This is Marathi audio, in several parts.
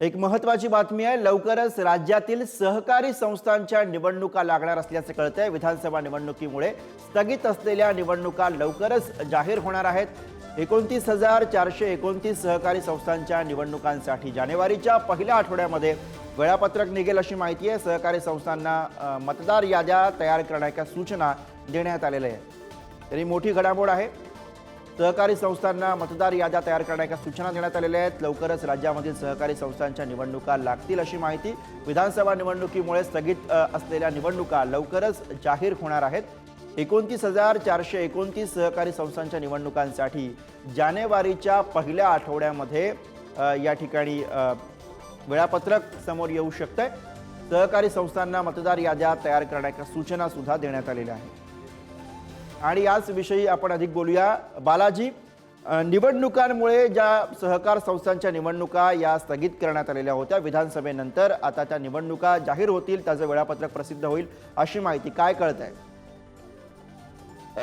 एक महत्त्वाची बातमी आहे। लवकरच राज्यातील सहकारी संस्थांच्या निवडणुका लागणार असल्याचे कळतंय। विधानसभा निवडणुकीमुळे स्थगित असलेल्या निवडणुका लवकरच जाहीर होणार आहेत। 29,429 सहकारी संस्थांच्या निवडणुकांसाठी जानेवारीच्या पहिल्या आठवड्यामध्ये वेळापत्रक निघेल अशी माहिती आहे। सहकारी संस्थांना मतदार याद्या तयार करण्याच्या सूचना देण्यात आलेल्या आहेत। तरी मोठी घडामोड आहे। सहकारी संस्थांना मतदार याद्या तयार करण्याच्या सूचना देण्यात आलेल्या आहेत। लवकरच राज्यामधील सहकारी संस्थांच्या निवडणुका लागतील अशी माहिती। विधानसभा निवडणुकीमुळे स्थगित असलेल्या निवडणुका लवकरच जाहीर होणार आहेत। 29,429 सहकारी संस्थांच्या निवडणुकांसाठी जानेवारीच्या पहिल्या आठवड्यामध्ये या ठिकाणी वेळापत्रक समोर येऊ शकते। सहकारी संस्थांना मतदार याद्या तयार करण्याच्या सूचना सुद्धा देण्यात आलेल्या आहेत। आणि याच विषयी आपण अधिक बोलूया। बालाजी, निवडणुकांमुळे ज्या सहकार संस्थांच्या निवडणुका या स्थगित करण्यात आलेल्या होत्या विधानसभेनंतर, आता त्या निवडणुका जाहीर होतील, त्याचं वेळापत्रक प्रसिद्ध होईल अशी माहिती काय कळतंय?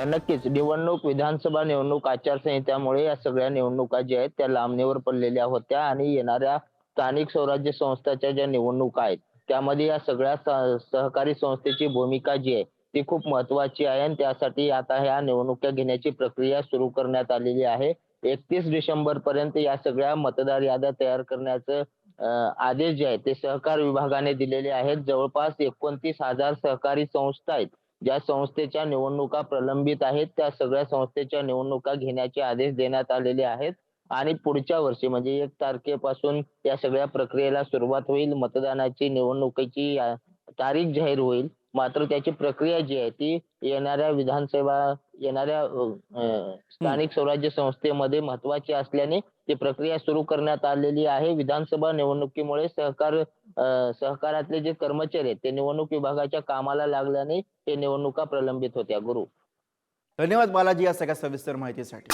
नक्कीच निवडणूक विधानसभा निवडणूक आचारसंहितेमुळे या सगळ्या निवडणुका ज्या आहेत त्या लांबणीवर पडलेल्या होत्या आणि येणाऱ्या स्थानिक स्वराज्य संस्थांच्या ज्या निवडणुका आहेत त्यामध्ये या सगळ्या सहकारी संस्थेची भूमिका जी आहे ती खूप महत्वाची आहे आणि त्यासाठी आता ह्या निवडणुका घेण्याची प्रक्रिया सुरू करण्यात आलेली आहे। 31 डिसेंबर पर्यंत या सगळ्या मतदार याद्या तयार करण्याचं आदेश जे आहेत ते सहकार विभागाने दिलेले आहेत। जवळपास 29,000 सहकारी संस्था आहेत ज्या संस्थेच्या निवडणुका प्रलंबित आहेत, त्या सगळ्या संस्थेच्या निवडणुका घेण्याचे आदेश देण्यात आलेले आहेत आणि पुढच्या वर्षी म्हणजे 1 तारखेपासून या सगळ्या प्रक्रियेला सुरुवात होईल। मतदानाची निवडणुकीची तारीख जाहीर होईल, मात्र त्याची प्रक्रिया जी आहे ती येणाऱ्या स्थानिक स्वराज्य संस्थेमध्ये महत्वाची असल्याने ती प्रक्रिया सुरू करण्यात आलेली आहे। विधानसभा निवडणुकीमुळे सहकारातले जे कर्मचारी आहेत ते निवडणूक विभागाच्या कामाला लागल्याने ते निवडणुका प्रलंबित होत्या। गुरु, धन्यवाद बालाजी या सगळ्या सविस्तर माहितीसाठी।